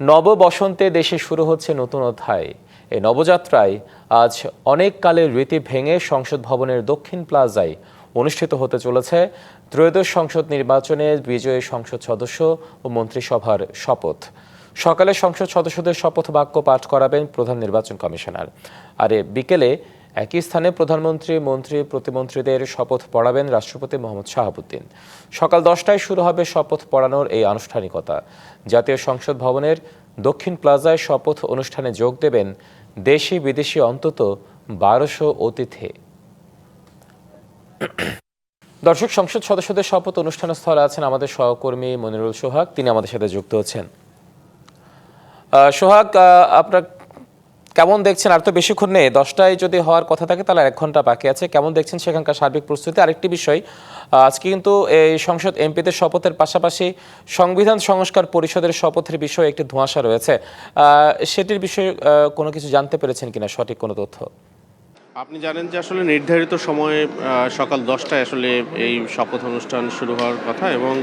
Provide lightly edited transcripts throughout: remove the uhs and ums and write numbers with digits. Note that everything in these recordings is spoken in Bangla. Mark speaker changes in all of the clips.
Speaker 1: নব বসন্তে দেশে শুরু হচ্ছে নতুন অধ্যায়। এই নবযাত্রায় আজ অনেক কালের রীতি ভেঙে সংসদ ভবনের দক্ষিণ প্লাজায় অনুষ্ঠিত হতে চলেছে ত্রয়োদশ সংসদ নির্বাচনে বিজয়ী সংসদ সদস্য ও মন্ত্রিসভার শপথ। সকালে সংসদ সদস্যদের শপথ বাক্য পাঠ করাবেন প্রধান নির্বাচন কমিশনার। আর বিকেলে একই স্থানে প্রধানমন্ত্রী, মন্ত্রী, প্রতিমন্ত্রীদের শপথ পড়াবেন রাষ্ট্রপতি মোহাম্মদ শাহাবুদ্দিন। সকাল 10টায় শুরু হবে শপথ পড়ানোর এই আনুষ্ঠানিকতা। জাতীয় সংসদ ভবনের দক্ষিণ প্লাজায় শপথ অনুষ্ঠানে যোগ দেবেন দেশি বিদেশি অন্তত 1200 অতিথি। দর্শক, সংসদ সদস্যদের শপথ অনুষ্ঠানের স্থলে আছেন আমাদের সহকর্মী মনিরুল সোহাগ, তিনি আমাদের সাথে যুক্ত হচ্ছেন। সোহাগ, আপনার কেমন দেখছেন? আর তো বেশিক্ষণ নেই, 10টায় যদি হওয়ার কথা থাকে তাহলে 1 ঘন্টা বাকি আছে। কেমন দেখছেন সেখানকার সার্বিক প্রস্তুতি? আরেকটি বিষয়, আজকে কিন্তু এই সংসদ এমপিদের শপথের পাশাপাশি সংবিধান সংস্কার পরিষদের শপথের বিষয়ে একটি ধোঁয়াশা রয়েছে, সেটির বিষয়ে কোনো কিছু জানতে পেরেছেন কিনা, সঠিক কোনো তথ্য?
Speaker 2: আপনি জানেন যে আসলে নির্ধারিত সময়ে সকাল 10টায় আসলে এই শপথ অনুষ্ঠান শুরু হওয়ার কথা, এবং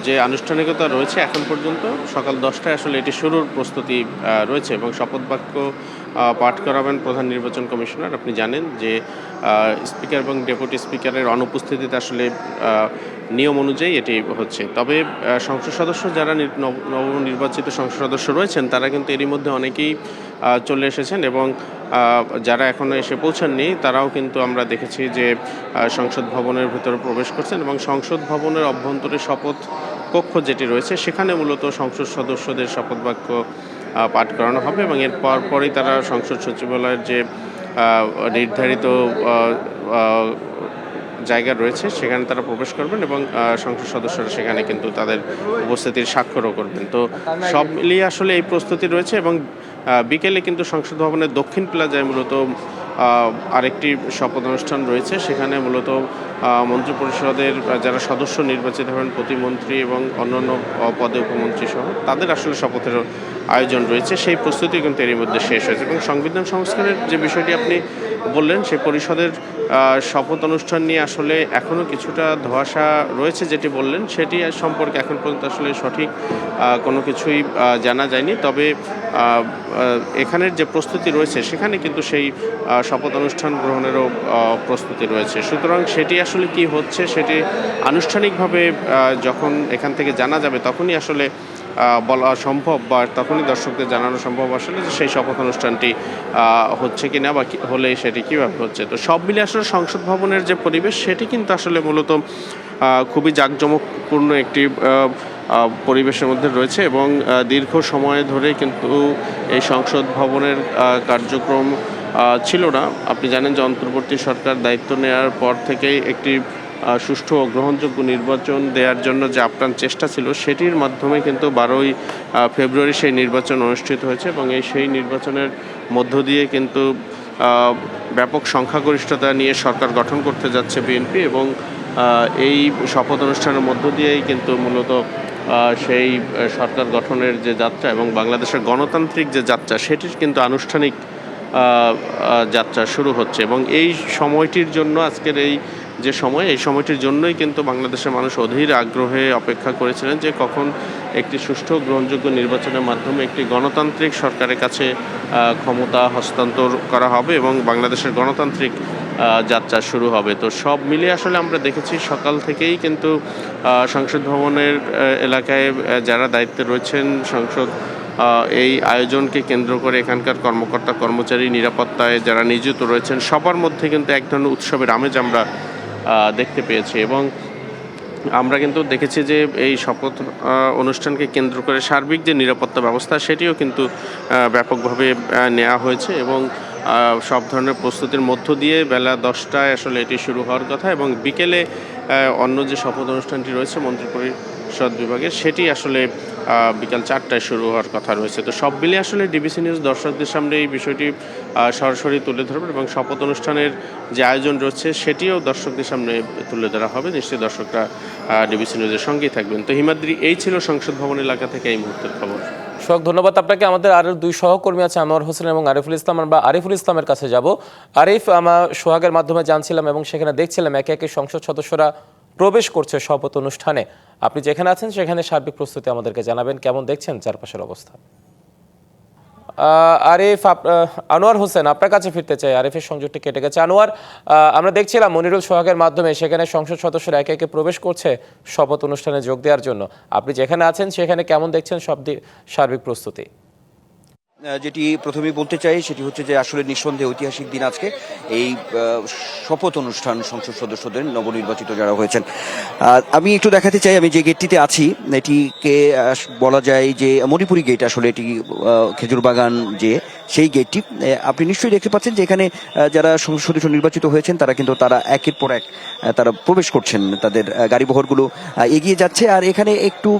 Speaker 2: যে আনুষ্ঠানিকতা রয়েছে এখন পর্যন্ত সকাল 10টায় আসলে এটি শুরুর প্রস্তুতি রয়েছে, এবং শপথ বাক্য পাঠ করাবেন প্রধান নির্বাচন কমিশনার। আপনি জানেন যে স্পিকার এবং ডেপুটি স্পিকারের অনুপস্থিতিতে আসলে নিয়ম অনুযায়ী এটি হচ্ছে। তবে সংসদ সদস্য যারা নবনির্বাচিত সংসদ সদস্য রয়েছেন তারা কিন্তু এরই মধ্যে অনেকেই চলে এসেছেন, এবং যারা এখনও এসে পৌঁছাননি তারাও কিন্তু আমরা দেখেছি যে সংসদ ভবনের ভিতরে প্রবেশ করছেন, এবং সংসদ ভবনের অভ্যন্তরে শপথ কক্ষ যেটি রয়েছে সেখানে মূলত সংসদ সদস্যদের শপথ বাক্য পাঠ করানো হবে, এবং এর পরই তারা সংসদ সচিবালয়ের যে নির্ধারিত জায়গা রয়েছে সেখানে তারা প্রবেশ করবেন, এবং সংসদ সদস্যরা সেখানে কিন্তু তাদের উপস্থিতির স্বাক্ষরও করবেন। তো সব মিলিয়ে আসলে এই প্রস্তুতি রয়েছে, এবং বিকেলে কিন্তু সংসদ ভবনের দক্ষিণ প্লাজায় মূলত আরেকটি শপথ অনুষ্ঠান রয়েছে। সেখানে মূলত মন্ত্রিপরিষদের যারা সদস্য নির্বাচিত হবেন, প্রতিমন্ত্রী এবং অন্যান্য পদে উপমন্ত্রী সহ তাদের আসলে শপথের আয়োজন রয়েছে। সেই প্রস্তুতি কিন্তু এরই মধ্যে শেষ হয়েছে, এবং সংবিধান সংস্কারের যে বিষয়টি আপনি বললেন সেই পরিষদের শপথ অনুষ্ঠান নিয়ে আসলে এখনও কিছুটা ধোঁয়াশা রয়েছে। যেটি বললেন সেটি সম্পর্কে এখন পর্যন্ত আসলে সঠিক কোনো কিছুই জানা যায়নি। তবে এখানের যে প্রস্তুতি রয়েছে সেখানে কিন্তু সেই শপথ অনুষ্ঠান গ্রহণেরও প্রস্তুতি রয়েছে। সুতরাং সেটি আসলে কি হচ্ছে সেটি আনুষ্ঠানিকভাবে যখন এখান থেকে জানা যাবে তখনই আসলে বলা সম্ভব, বা তখনই দর্শকদের জানানো সম্ভব আসলে যে সেই শপথ অনুষ্ঠানটি হচ্ছে কিনা, বা হলে সেটি কীভাবে হচ্ছে। তো সব মিলে আসলে সংসদ ভবনের যে পরিবেশ সেটি কিন্তু আসলে মূলত খুবই জাঁকজমকপূর্ণ একটি পরিবেশের মধ্যে রয়েছে, এবং দীর্ঘ সময় ধরে কিন্তু এই সংসদ ভবনের কার্যক্রম ছিল না। আপনি জানেন যে অন্তর্বর্তী সরকার দায়িত্ব নেওয়ার পর থেকেই একটি সুষ্ঠু ও গ্রহণযোগ্য নির্বাচন দেওয়ার জন্য যে আপ্রাণ চেষ্টা ছিল সেটির মাধ্যমে কিন্তু 12ই ফেব্রুয়ারি সেই নির্বাচন অনুষ্ঠিত হয়েছে, এবং সেই নির্বাচনের মধ্য দিয়ে কিন্তু ব্যাপক সংখ্যাগরিষ্ঠতা নিয়ে সরকার গঠন করতে যাচ্ছে বিএনপি, এবং এই শপথ অনুষ্ঠানের মধ্য দিয়েই কিন্তু মূলত সেই সরকার গঠনের যে যাত্রা এবং বাংলাদেশের গণতান্ত্রিক যে যাত্রা সেটির কিন্তু আনুষ্ঠানিক যাত্রা শুরু হচ্ছে। এবং এই সময়টির জন্য আজকের এই যে সময়, এই সময়টির জন্যই কিন্তু বাংলাদেশের মানুষ অধীর আগ্রহে অপেক্ষা করেছিলেন যে কখন একটি সুষ্ঠু গ্রহণযোগ্য নির্বাচনের মাধ্যমে একটি গণতান্ত্রিক সরকারের কাছে ক্ষমতা হস্তান্তর করা হবে এবং বাংলাদেশের গণতান্ত্রিক যাত্রা শুরু হবে। তো সব মিলিয়ে আসলে আমরা দেখেছি সকাল থেকেই কিন্তু সংসদ ভবনের এলাকায় যারা দায়িত্বে রয়েছেন, সংসদ এই আয়োজনকে কেন্দ্র করে এখানকার কর্মকর্তা কর্মচারী, নিরাপত্তায় যারা নিয়োজিত রয়েছেন সবার মধ্যে কিন্তু এক ধরনের উৎসবের আমেজ আমরা দেখতে পেয়েছি। এবং আমরা কিন্তু দেখেছি যে এই শপথ অনুষ্ঠানকে কেন্দ্র করে সার্বিক যে নিরাপত্তা ব্যবস্থা সেটিও কিন্তু ব্যাপকভাবে নেওয়া হয়েছে, এবং সব ধরনের প্রস্তুতির মধ্য দিয়ে বেলা 10টায় আসলে এটি শুরু হওয়ার কথা, এবং বিকেলে অন্য যে শপথ অনুষ্ঠানটি রয়েছে মন্ত্রিপরিষদ বিভাগের সেটি আসলে বিকাল 4টায় শুরু হওয়ার কথা রয়েছে। তো সব মিলিয়ে আসলে ডিবিসি নিউজ দর্শকদের সামনে এই বিষয়টি সরাসরি তুলে ধরবেন, এবং শপথ অনুষ্ঠানের যে আয়োজন রয়েছে সেটিও দর্শকদের সামনে তুলে ধরা হবে। নিশ্চয়ই দর্শকরা ডিবিসি নিউজের সঙ্গেই থাকবেন। তো হিমাদ্রি, এই ছিল সংসদ ভবন এলাকা থেকে এই মুহূর্তের খবর।
Speaker 1: সোহাগ, ধন্যবাদ আপনাকে। আমাদের আরও 2 সহকর্মী আছে, আনোয়ার হোসেন এবং আরিফুল ইসলাম। আমরা আরিফুল ইসলামের কাছে যাব। আরিফ, আমরা সোহাগের মাধ্যমে জানছিলাম এবং সেখানে দেখছিলাম একে একে সংসদ সদস্যরা প্রবেশ করছে শপথ অনুষ্ঠানে। আপনি যেখানে আছেন সেখানে সার্বিক প্রস্তুতি আমাদেরকে জানাবেন, কেমন দেখছেন চারপাশের অবস্থা। আরিফ, আনোয়ার হোসেন, আপনার কাছে ফিরতে চাই। আরিফের সংযোগটি কেটে গেছে। আনোয়ার, আমরা দেখছিলাম মনিরুল সোহাগের মাধ্যমে সেখানে সংসদ সদস্যরা একে একে প্রবেশ করছে শপথ অনুষ্ঠানে যোগ দেওয়ার জন্য। আপনি যেখানে আছেন সেখানে কেমন দেখছেন সার্বিক প্রস্তুতি?
Speaker 3: যেটি প্রথমেই বলতে চাই সেটি হচ্ছে যে আসলে নিঃসন্দেহে ঐতিহাসিক দিন আজকে এই শপথ অনুষ্ঠান সংসদ সদস্যদের নবনির্বাচিত যারা হয়েছেন। আমি একটু দেখাতে চাই, আমি যে গেটটিতে আছি এটিকে বলা যায় যে মণিপুরি গেট, আসলে এটি খেজুরবাগান যে সেই গেটটি। আপনি নিশ্চয়ই দেখতে পাচ্ছেন যে এখানে যারা সংসদ সদস্য নির্বাচিত হয়েছেন তারা একের পর এক তারা প্রবেশ করছেন, তাদের গাড়িবহরগুলো এগিয়ে যাচ্ছে। আর এখানে একটু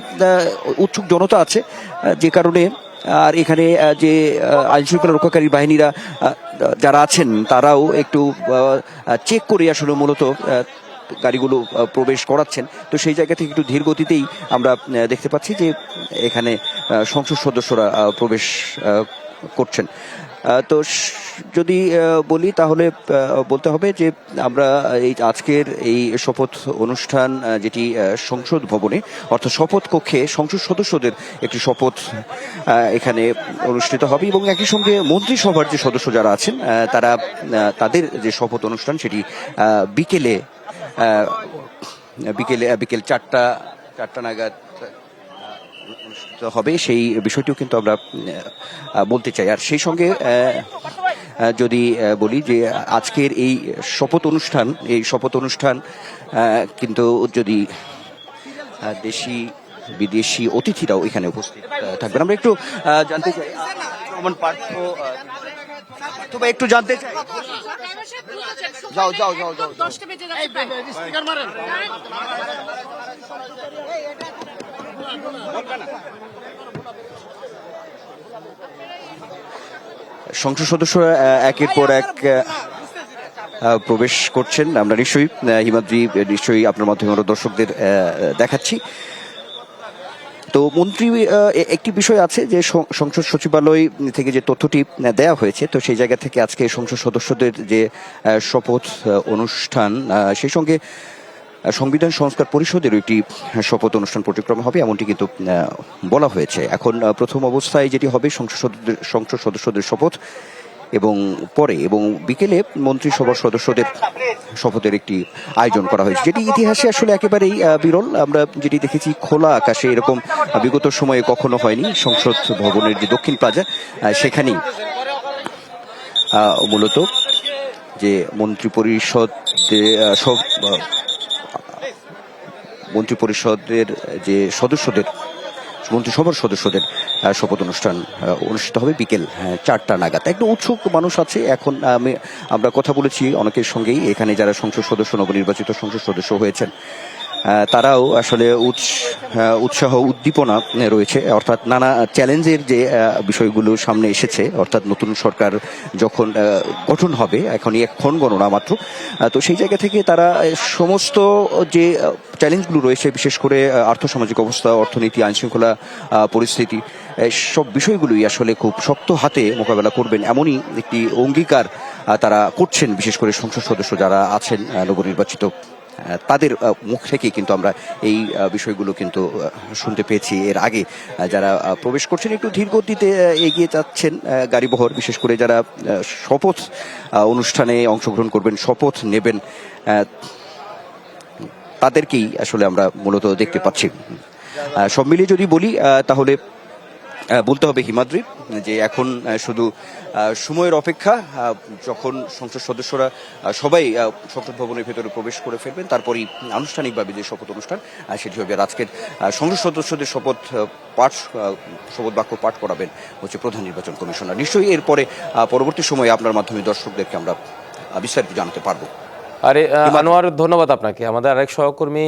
Speaker 3: উৎসুক জনতা আছে, যে কারণে আর এখানে যে আইনশৃঙ্খলা রক্ষাকারী বাহিনীরা যারা আছেন তারাও একটু চেক করে আসলে মূলত গাড়িগুলো প্রবেশ করাচ্ছেন। তো সেই জায়গা থেকে একটু ধীর গতিতেই আমরা দেখতে পাচ্ছি যে এখানে সংসদ সদস্যরা প্রবেশ করছেন। তো যদি বলি তাহলে বলতে হবে যে আমরা এই আজকের এই শপথ অনুষ্ঠান যেটি সংসদ ভবনে অর্থাৎ শপথ কক্ষে সংসদ সদস্যদের একটি শপথ এখানে অনুষ্ঠিত হবে এবং একই সঙ্গে মন্ত্রিসভার যে সদস্য যারা আছেন তারা তাদের যে শপথ অনুষ্ঠান সেটি বিকেল চারটা নাগাদ অনুষ্ঠিত হবে। সেই বিষয়টিও কিন্তু আমরা বলতে চাই। আর সেই সঙ্গে যদি বলি যে আজকের এই শপথ অনুষ্ঠান কিন্তু যদি দেশি বিদেশি অতিথিরাও এখানে উপস্থিত থাকবেন। আমরা একটু জানতে চাই, একটু জানতে চাই। যাও সংসদ সদস্যরা একের পর এক প্রবেশ করছেন। আমরা নিশ্চয়ই আপনার মাধ্যমে আমরা দর্শকদের দেখাচ্ছি। তো মন্ত্রী একটি বিষয় আছে যে সংসদ সচিবালয় থেকে যে তথ্যটি দেয়া হয়েছে, তো সেই জায়গা থেকে আজকে সংসদ সদস্যদের যে শপথ অনুষ্ঠান সেই সঙ্গে সংবিধান সংস্কার পরিষদের একটি শপথ অনুষ্ঠান পর্যক্রমে হবে এমনটি কিন্তু বলা হয়েছে। এখন প্রথম অবস্থায় যেটি হবে সংসদ সদস্যদের শপথ এবং বিকেলে মন্ত্রিসভার সদস্যদের শপথের একটি আয়োজন করা হয়েছে, যেটি ইতিহাসে আসলে একেবারেই বিরল। আমরা যেটি দেখেছি খোলা আকাশে এরকম বিগত সময়ে কখনো হয়নি। সংসদ ভবনের যে দক্ষিণ প্লাজা সেখানেই মূলত যে মন্ত্রিপরিষদের যে মন্ত্রিসভার সদস্যদের শপথ অনুষ্ঠান অনুষ্ঠিত হবে বিকেল 4টা নাগাদ। একদম উৎসুক মানুষ আছে। এখন আমরা কথা বলেছি অনেকের সঙ্গেই, এখানে যারা সংসদ সদস্য নবনির্বাচিত সংসদ সদস্য হয়েছেন তারাও আসলে উৎসাহ উদ্দীপনা রয়েছে, অর্থাৎ নানা চ্যালেঞ্জের যে বিষয়গুলো সামনে এসেছে, অর্থাৎ নতুন সরকার যখন গঠন হবে, এখনই ক্ষণ গণনা মাত্র। তো সেই জায়গা থেকে তারা সমস্ত যে চ্যালেঞ্জগুলো রয়েছে, বিশেষ করে আর্থসামাজিক অবস্থা, অর্থনীতি, আইনশৃঙ্খলা পরিস্থিতি, সব বিষয়গুলোই আসলে খুব শক্ত হাতে মোকাবেলা করবেন এমনই একটি অঙ্গীকার তারা করছেন। বিশেষ করে সংসদ সদস্য যারা আছেন নবনির্বাচিত তাদের মুখ থেকে কিন্তু আমরা এই বিষয়গুলো কিন্তু শুনতে পেয়েছি। এর আগে যারা প্রবেশ করছেন একটু ধীর গতিতে এগিয়ে যাচ্ছেন গাড়িবহর, বিশেষ করে যারা শপথ অনুষ্ঠানে অংশগ্রহণ করবেন, শপথ নেবেন, তাদেরকেই আসলে আমরা মূলত দেখতে পাচ্ছি। সব মিলিয়ে যদি বলি তাহলে বলতে হবে হিমাদ্রি যে এখন শুধু সময়ের অপেক্ষা, যখন সংসদ সদস্যরা সবাই সংসদ ভবনের ভেতরে প্রবেশ করে ফেলবেন তারপরই আনুষ্ঠানিকভাবে যে শপথ অনুষ্ঠান সেটি হবে। আর আজকের সংসদ সদস্যদের শপথ বাক্য পাঠ করাবেন হচ্ছে প্রধান নির্বাচন কমিশনার। নিশ্চয়ই এরপরে পরবর্তী সময়ে আপনার মাধ্যমে দর্শকদেরকে আমরা বিস্তারিত জানাতে পারবো।
Speaker 1: আরে আনোয়ার, ধন্যবাদ আপনাকে। আমাদের আরেক সহকর্মী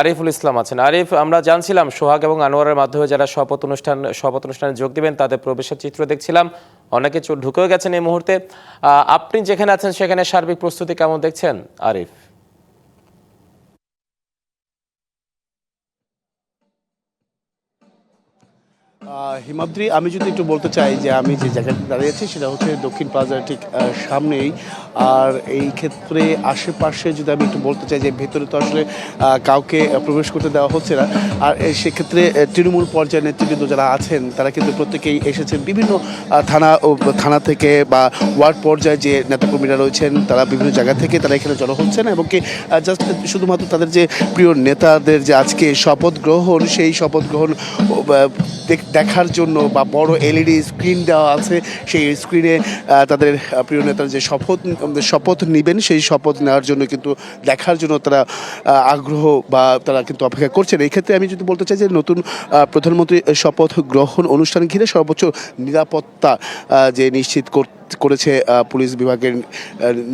Speaker 1: আরিফুল ইসলাম আছেন। আরিফ, আমরা জানছিলাম সোহাগ এবং আনোয়ারের মাধ্যমে যারা শপথ অনুষ্ঠানে যোগ দিবেন তাদের প্রবেশের চিত্র দেখছিলাম, অনেকে ঢুকেও গেছেন এই মুহূর্তে। আপনি যেখানে আছেন সেখানে সার্বিক প্রস্তুতি কেমন দেখছেন আরিফ?
Speaker 4: হিমাদ্রি, আমি যদি একটু বলতে চাই যে আমি যে জায়গাতে দাঁড়িয়ে আছি সেটা হচ্ছে দক্ষিণ প্লাজার ঠিক সামনেই। আর এই ক্ষেত্রে আশেপাশে যদি আমি একটু বলতে চাই যে ভেতরে তো আসলে কাউকে প্রবেশ করতে দেওয়া হচ্ছে না। আর সেক্ষেত্রে তৃণমূল পর্যায়ের নেতৃবৃন্দ যারা আছেন তারা কিন্তু প্রত্যেকেই এসেছেন বিভিন্ন থানা থেকে বা ওয়ার্ড পর্যায়ে যে নেতাকর্মীরা রয়েছেন তারা বিভিন্ন জায়গা থেকে তারা এখানে জড়ো হচ্ছেন এবং কি জাস্ট শুধুমাত্র তাদের যে প্রিয় নেতাদের যে আজকে শপথ গ্রহণ সেই শপথ গ্রহণ দেখার জন্য বা বড় এলইডি স্ক্রিন দেওয়া আছে সেই স্ক্রিনে তাদের প্রিয় নেতার যে শপথ নেবেন সেই শপথ নেওয়ার জন্য কিন্তু দেখার জন্য তারা আগ্রহ বা তারা কিন্তু অপেক্ষা করছেন। এই ক্ষেত্রে আমি যদি বলতে চাই যে নতুন প্রধানমন্ত্রী শপথ গ্রহণ অনুষ্ঠান ঘিরে সর্বোচ্চ নিরাপত্তা যে নিশ্চিত করেছে পুলিশ বিভাগের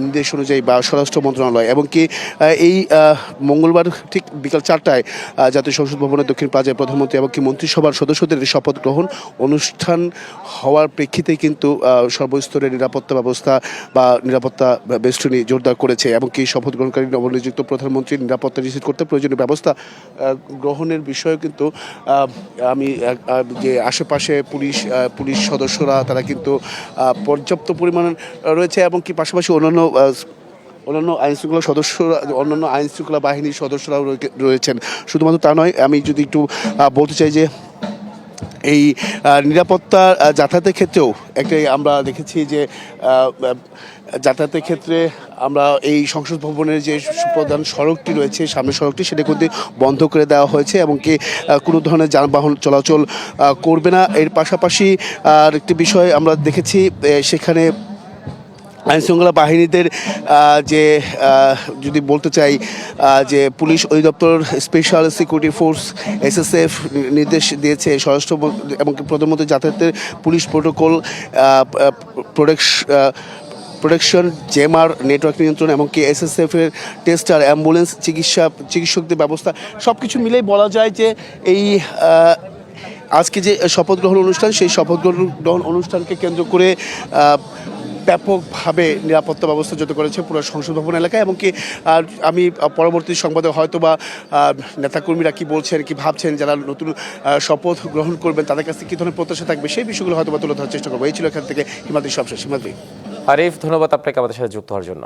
Speaker 4: নির্দেশ অনুযায়ী বা স্বরাষ্ট্র মন্ত্রণালয় এবং কি এই মঙ্গলবার ঠিক বিকাল 4টায় জাতীয় সংসদ ভবনের দক্ষিণ প্লাজায় প্রধানমন্ত্রী এবং কি মন্ত্রিসভার সদস্যদের শপথ গ্রহণ অনুষ্ঠান হওয়ার প্রেক্ষিতে কিন্তু সর্বস্তরের নিরাপত্তা ব্যবস্থা বা নিরাপত্তা বেষ্টনী জোরদার করেছে এবং কি শপথ গ্রহণকারী নবনিযুক্ত প্রধানমন্ত্রীর নিরাপত্তা নিশ্চিত করতে প্রয়োজনীয় ব্যবস্থা গ্রহণের বিষয়ে কিন্তু আমি যে আশেপাশে পুলিশ সদস্যরা তারা কিন্তু পর্যাপ্ত পরিমাণ রয়েছে এবং কি পাশাপাশি অন্যান্য অন্যান্য আইন শৃঙ্খলা বাহিনীর সদস্যরাও রয়েছেন। শুধুমাত্র তা নয়, আমি যদি একটু বলতে চাই যে এই নিরাপত্তা যাতায়াতের ক্ষেত্রেও একটাই আমরা দেখেছি যে যাতায়াতের ক্ষেত্রে আমরা এই সংসদ ভবনের যে প্রধান সড়কটি রয়েছে সামনের সড়কটি সেটা কিন্তু বন্ধ করে দেওয়া হয়েছে এবং কি কোনো ধরনের যানবাহন চলাচল করবে না। এর পাশাপাশি আর একটি বিষয় আমরা দেখেছি সেখানে আইনশৃঙ্খলা বাহিনীদের যে যদি বলতে চাই যে পুলিশ অধিদপ্তর স্পেশাল সিকিউরিটি ফোর্স এসএসএফ নির্দেশ দিয়েছে স্বরাষ্ট্র এবং প্রধানমন্ত্রী যাতায়াতের পুলিশ প্রোটোকল প্রোটেকশন জেমার নেটওয়ার্ক নিয়ন্ত্রণ এমনকি এসএসএফের টেস্টার অ্যাম্বুলেন্স চিকিৎসকদের ব্যবস্থা সব কিছু মিলেই বলা যায় যে এই আজকে যে শপথ গ্রহণ অনুষ্ঠান সেই শপথ গ্রহণ অনুষ্ঠানকে কেন্দ্র করে ব্যাপকভাবে নিরাপত্তা ব্যবস্থা যত করেছে পুরো সংসদ ভবন এলাকায় এবং কি আমি পরবর্তী সংবাদে হয়তো বা নেতাকর্মীরা কী বলছেন কী ভাবছেন যারা নতুন শপথ গ্রহণ করবেন তাদের কাছে কী ধরনের প্রত্যাশা থাকবে সেই বিষয়গুলো হয়তো বা তুলে ধরার চেষ্টা করবো। এই ছিল এখান থেকে হিমাদ্রি সবশেষ। হিমাদ্রি।
Speaker 1: আরিফ, ধন্যবাদ আপনাকে আমাদের সাথে যুক্ত হওয়ার জন্য।